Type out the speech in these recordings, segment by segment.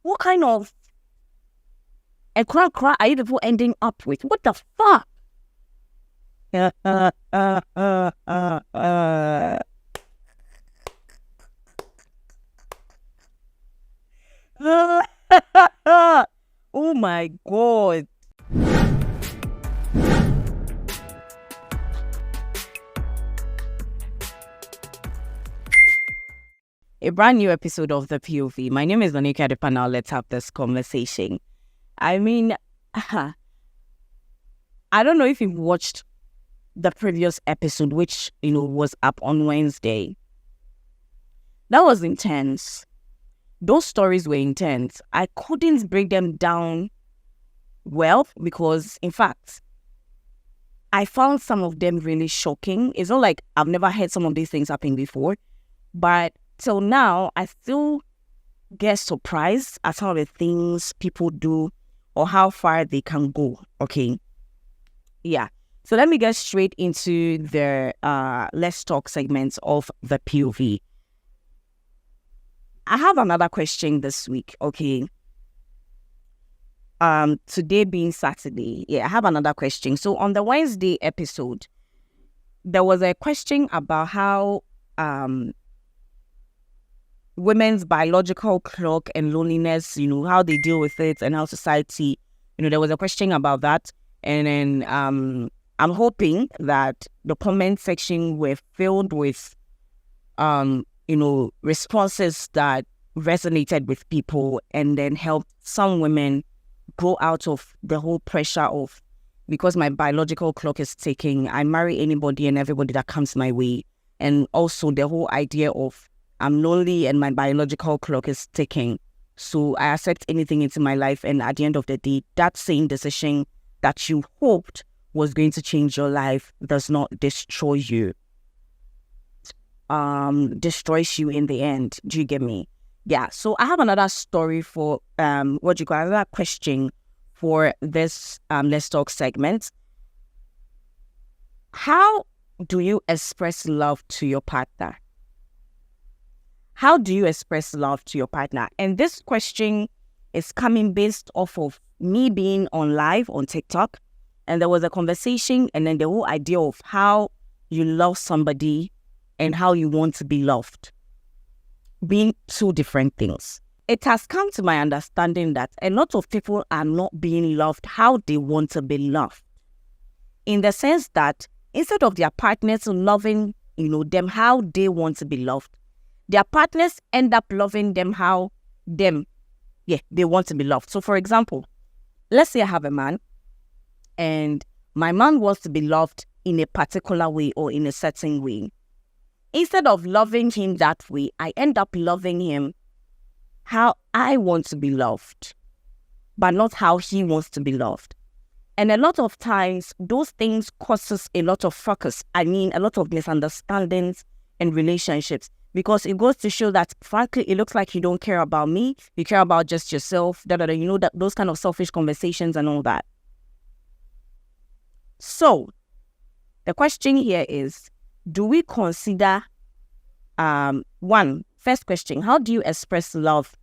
What kind of a cry are you people ending up with? What the fuck? Oh my God. A brand new episode of The POV. My name is Monica Adepanal. Let's have this conversation. I mean, I don't know if you've watched the previous episode, which, was up on Wednesday. That was intense. Those stories were intense. I couldn't break them down well because, in fact, I found some of them really shocking. It's not like I've never heard some of these things happen before, but till now, I still get surprised at some of the things people do or how far they can go. Okay. Yeah. So let me get straight into the Let's Talk segments of the POV. I have another question this week. Okay. Today being Saturday. Yeah, I have another question. So on the Wednesday episode, there was a question about how women's biological clock and loneliness, how they deal with it and how society, there was a question about that. And then I'm hoping that the comment section were filled with, responses that resonated with people and then helped some women grow out of the whole pressure of, because my biological clock is ticking, I marry anybody and everybody that comes my way. And also the whole idea of I'm lonely and my biological clock is ticking. So I accept anything into my life. And at the end of the day, that same decision that you hoped was going to change your life does not destroy you. Destroys you in the end. Do you get me? Yeah. So I have another story for, another question for this Let's Talk segment. How do you express love to your partner? How do you express love to your partner? And this question is coming based off of me being on live on TikTok. And there was a conversation and then the whole idea of how you love somebody and how you want to be loved being two different things. It has come to my understanding that a lot of people are not being loved how they want to be loved. In the sense that instead of their partners loving, them how they want to be loved, their partners end up loving them how they want to be loved. So for example, let's say I have a man and my man wants to be loved in a particular way or in a certain way. Instead of loving him that way, I end up loving him how I want to be loved, but not how he wants to be loved. And a lot of times, those things causes a lot of fracas. A lot of misunderstandings in relationships. Because it goes to show that, frankly, it looks like you don't care about me. You care about just yourself. That those kind of selfish conversations and all that. So, the question here is, do we consider, first question, how do you express love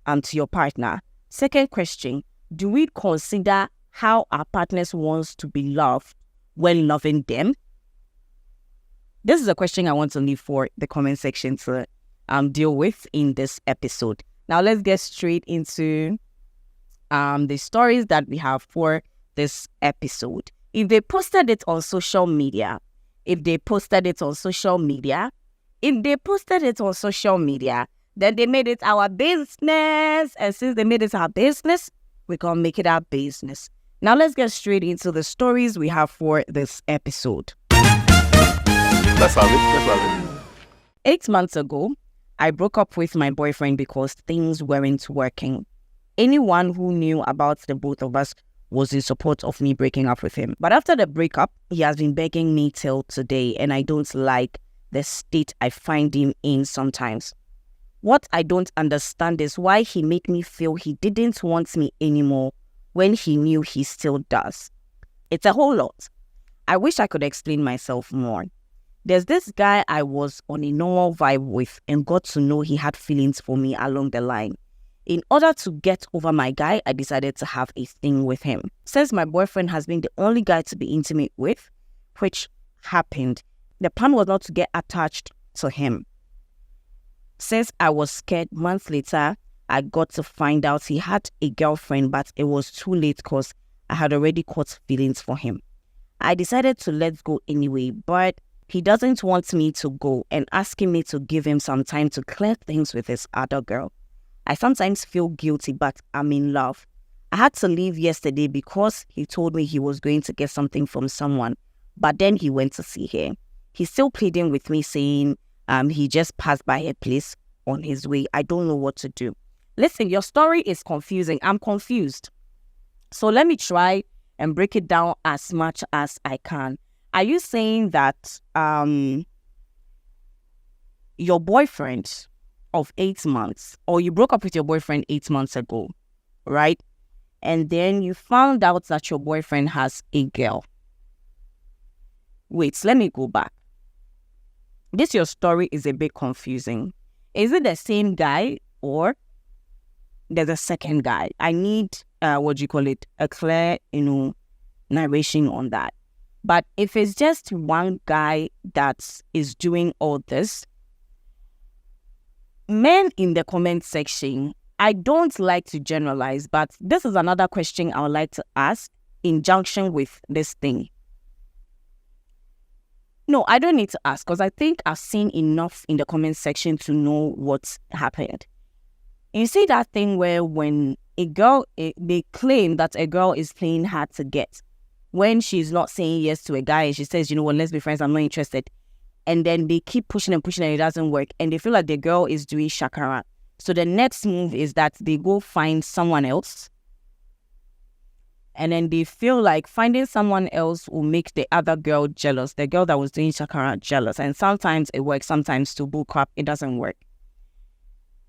to your partner? Second question, do we consider how our partners wants to be loved when loving them? This is a question I want to leave for the comment section to deal with in this episode. Now, let's get straight into the stories that we have for this episode. If they posted it on social media, then they made it our business. And since they made it our business, we're going to make it our business. Now, let's get straight into the stories we have for this episode. Let's have it. 8 months ago, I broke up with my boyfriend because things weren't working. Anyone who knew about the both of us was in support of me breaking up with him. But after the breakup, he has been begging me till today, and I don't like the state I find him in sometimes. What I don't understand is why he made me feel he didn't want me anymore when he knew he still does. It's a whole lot. I wish I could explain myself more. There's this guy I was on a normal vibe with and got to know he had feelings for me along the line. In order to get over my guy, I decided to have a thing with him. Since my boyfriend has been the only guy to be intimate with, which happened, the plan was not to get attached to him. Since I was scared, months later, I got to find out he had a girlfriend, but it was too late because I had already caught feelings for him. I decided to let go anyway, but he doesn't want me to go and asking me to give him some time to clear things with his other girl. I sometimes feel guilty, but I'm in love. I had to leave yesterday because he told me he was going to get something from someone, but then he went to see her. He's still pleading with me, saying he just passed by her place on his way. I don't know what to do. Listen, your story is confusing. I'm confused. So let me try and break it down as much as I can. Are you saying that your boyfriend of 8 months, or you broke up with your boyfriend 8 months ago, right? And then you found out that your boyfriend has a girl. Wait, let me go back. Your story is a bit confusing. Is it the same guy or there's a second guy? I need, a clear, narration on that. But if it's just one guy that is doing all this, men in the comment section, I don't like to generalize, but this is another question I would like to ask in junction with this thing. No, I don't need to ask because I think I've seen enough in the comment section to know what's happened. You see that thing where when a girl, they claim that a girl is playing hard to get. When she's not saying yes to a guy and she says, you know what, let's be friends, I'm not interested. And then they keep pushing and pushing and it doesn't work. And they feel like the girl is doing shakara. So the next move is that they go find someone else. And then they feel like finding someone else will make the other girl jealous, the girl that was doing shakara jealous. And sometimes it works, sometimes to bull crap, it doesn't work.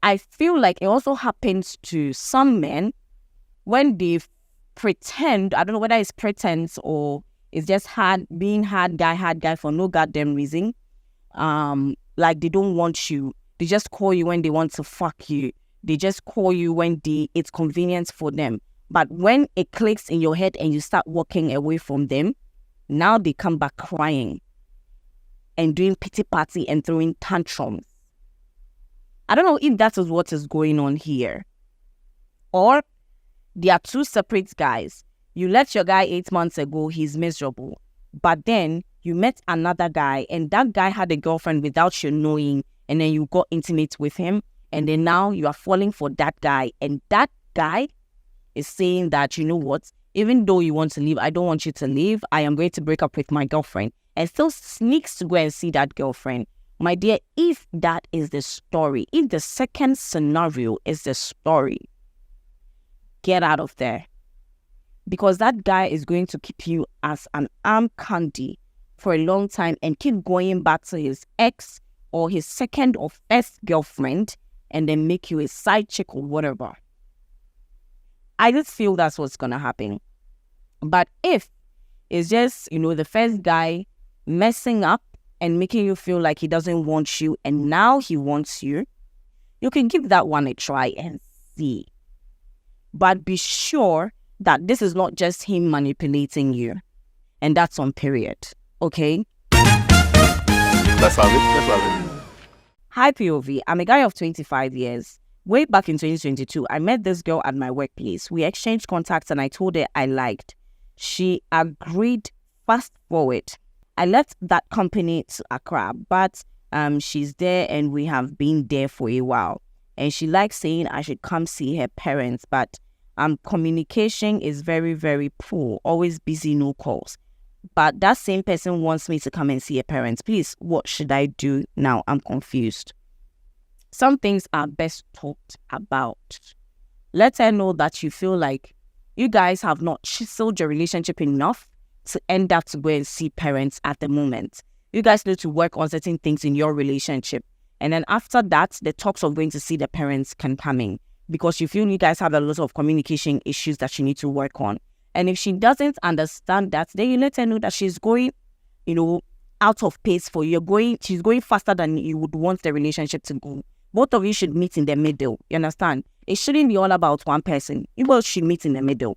I feel like it also happens to some men when they pretend, I don't know whether it's pretense or it's just being hard guy for no goddamn reason. Like they don't want you. They just call you when they want to fuck you. They just call you when it's convenient for them. But when it clicks in your head and you start walking away from them, now they come back crying and doing pity party and throwing tantrums. I don't know if that is what is going on here. Or they are two separate guys. You let your guy 8 months ago, he's miserable. But then you met another guy and that guy had a girlfriend without you knowing, and then you got intimate with him. And then now you are falling for that guy. And that guy is saying that, you know what, even though you want to leave, I don't want you to leave. I am going to break up with my girlfriend. And still sneaks to go and see that girlfriend. My dear, if that is the story, if the second scenario is the story, get out of there. Because that guy is going to keep you as an arm candy for a long time and keep going back to his ex or his second or first girlfriend and then make you a side chick or whatever. I just feel that's what's going to happen. But if it's just, the first guy messing up and making you feel like he doesn't want you and now he wants you, you can give that one a try and see. But be sure that this is not just him manipulating you. And that's on period. Okay? Let's have it. Hi POV, I'm a guy of 25 years. Way back in 2022, I met this girl at my workplace. We exchanged contacts and I told her I liked. She agreed. Fast forward. I left that company to Accra, but she's there and we have been there for a while. And she likes saying I should come see her parents, but communication is very, very poor. Always busy, no calls. But that same person wants me to come and see her parents. Please, what should I do now? I'm confused. Some things are best talked about. Let her know that you feel like you guys have not chiseled your relationship enough to end up to go and see parents at the moment. You guys need to work on certain things in your relationship. And then after that, the talks of going to see the parents can come in. Because you feel you guys have a lot of communication issues that you need to work on. And if she doesn't understand that, then you let her know that she's going, out of pace for you. She's going faster than you would want the relationship to go. Both of you should meet in the middle. You understand? It shouldn't be all about one person. You both should meet in the middle.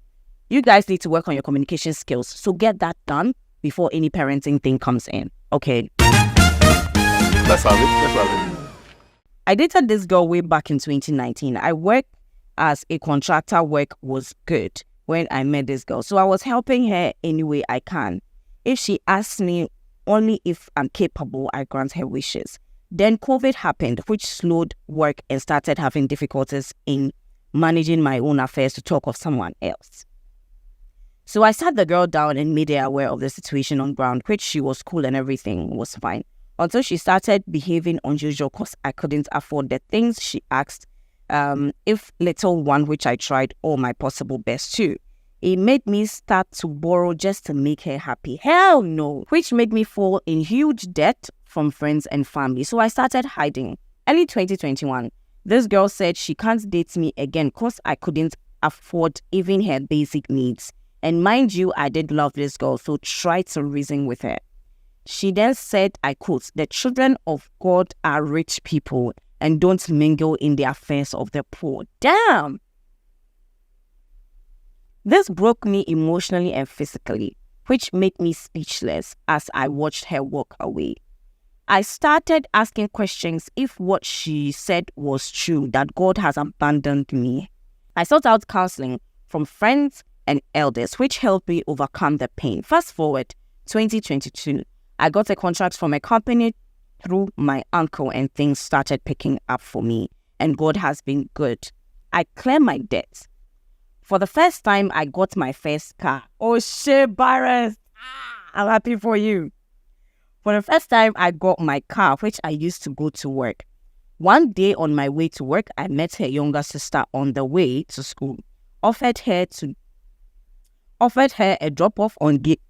You guys need to work on your communication skills. So get that done before any parenting thing comes in. Okay. Let's have it. I dated this girl way back in 2019. I worked as a contractor. Work was good when I met this girl. So I was helping her any way I can. If she asks me only if I'm capable, I grant her wishes. Then COVID happened, which slowed work and started having difficulties in managing my own affairs, to talk of someone else. So I sat the girl down and made her aware of the situation on ground, which she was cool and everything was fine. Until she started behaving unusual because I couldn't afford the things she asked, if little one, which I tried all my possible best to. It made me start to borrow just to make her happy. Hell no! Which made me fall in huge debt from friends and family. So I started hiding. Early 2021, this girl said she can't date me again because I couldn't afford even her basic needs. And mind you, I did love this girl, so try to reason with her. She then said, I quote, "The children of God are rich people and don't mingle in the affairs of the poor." Damn! This broke me emotionally and physically, which made me speechless as I watched her walk away. I started asking questions if what she said was true, that God has abandoned me. I sought out counseling from friends and elders, which helped me overcome the pain. Fast forward, 2022, I got a contract from a company through my uncle and things started picking up for me. And God has been good. I cleared my debts. For the first time, I got my first car. Oh shit, Purest. I'm happy for you. For the first time, I got my car, which I used to go to work. One day on my way to work, I met her younger sister on the way to school. Offered her a drop-off on gate.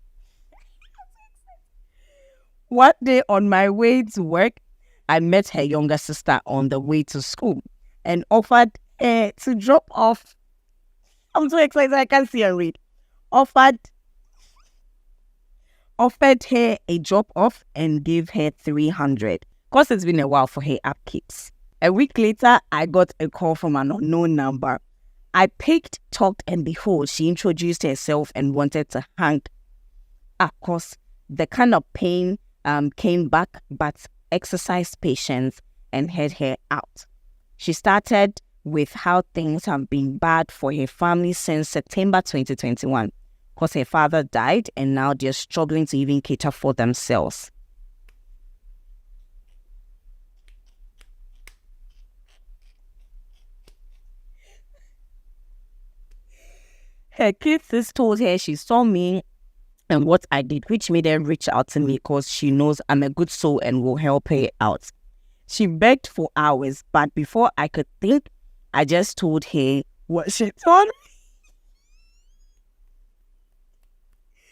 One day on my way to work, I met her younger sister on the way to school and offered her to drop off. I'm so excited I can't see her read. Offered her a drop-off and gave her 300. Because it's been a while for her upkeeps. A week later, I got a call from an unknown number. I picked, talked, and behold, she introduced herself and wanted to hang. Of course, the kind of pain came back, but exercised patience and heard her out. She started with how things have been bad for her family since September 2021, because her father died and now they're struggling to even cater for themselves. Her kids told her she saw me and what I did, which made her reach out to me because she knows I'm a good soul and will help her out. She begged for hours, but before I could think, I just told her what she told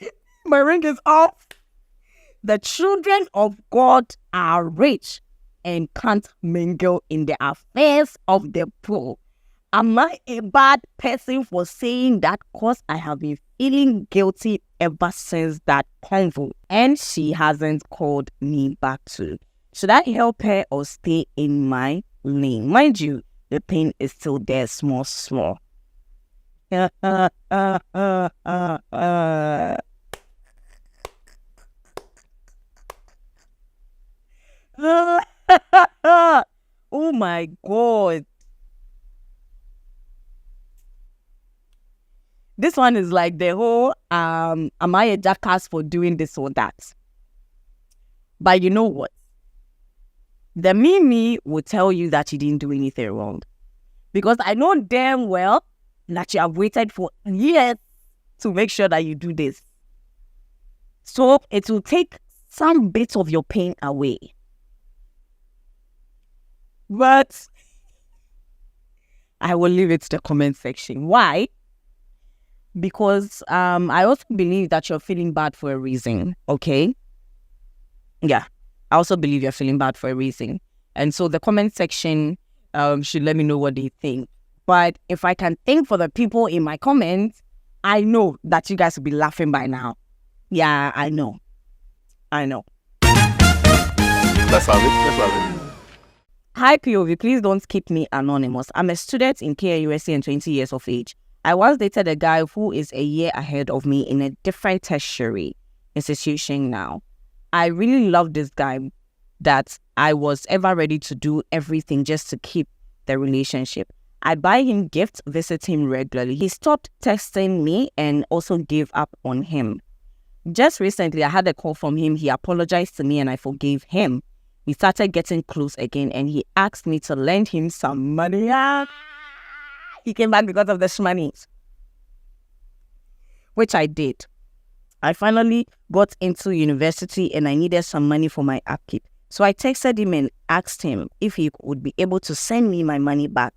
me. My ring is off. The children of God are rich and can't mingle in the affairs of the poor. Am I a bad person for saying that? Because I have been feeling guilty ever since that convo, and she hasn't called me back to. Should I help her or stay in my lane? Mind you, the pain is still there, small. Oh my God. This one is like the whole, am I a jackass for doing this or that? But you know what? The me will tell you that you didn't do anything wrong. Because I know damn well that you have waited for years to make sure that you do this. So it will take some bits of your pain away. But I will leave it to the comment section. Why? Because I also believe that you're feeling bad for a reason, okay? Yeah, I also believe you're feeling bad for a reason. And so the comment section should let me know what they think. But if I can think for the people in my comments, I know that you guys will be laughing by now. Yeah, I know. Let's have it. Hi POV, please don't keep me anonymous. I'm a student in KUSC and 20 years of age. I once dated a guy who is a year ahead of me in a different tertiary institution now. I really love this guy that I was ever ready to do everything just to keep the relationship. I buy him gifts, visit him regularly. He stopped texting me and also gave up on him. Just recently, I had a call from him. He apologized to me and I forgave him. We started getting close again and he asked me to lend him some money. He came back because of the money, which I did. I finally got into university and I needed some money for my upkeep. So I texted him and asked him if he would be able to send me my money back.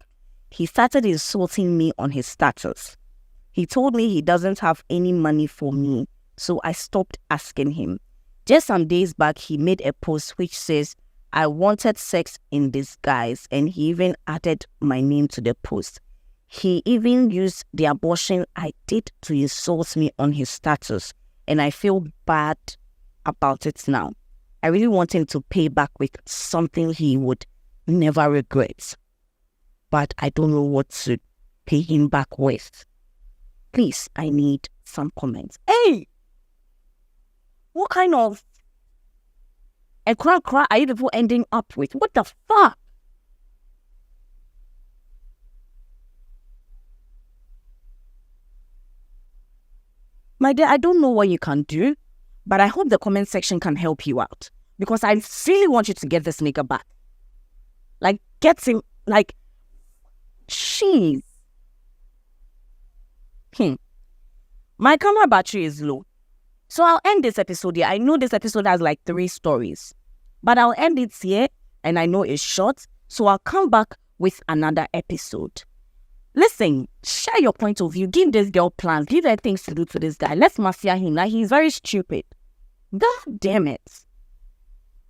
He started insulting me on his status. He told me he doesn't have any money for me, so I stopped asking him. Just some days back, he made a post which says, I wanted sex in disguise, and he even added my name to the post. He even used the abortion I did to insult me on his status, and I feel bad about it now. I really want him to pay back with something he would never regret. But I don't know what to pay him back with. Please, I need some comments. Hey! What kind of a cry are you people ending up with? What the fuck? My dear, I don't know what you can do, but I hope the comment section can help you out. Because I really want you to get this nigga back. Like, get him, like, jeez. My camera battery is low. So I'll end this episode here. I know this episode has like 3 stories. But I'll end it here, and I know it's short. So I'll come back with another episode. Listen, share your point of view. Give this girl plans. Give her things to do to this guy. Let's mafia him. Like, he's very stupid. God damn it.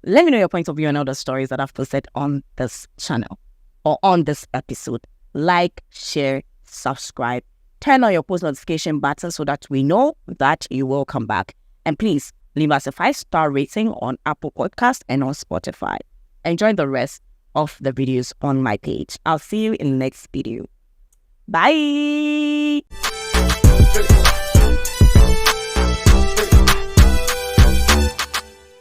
Let me know your point of view on other stories that I've posted on this channel or on this episode. Like, share, subscribe. Turn on your post notification button so that we know that you will come back. And please, leave us a 5-star rating on Apple Podcast and on Spotify. Enjoy the rest of the videos on my page. I'll see you in the next video. Bye!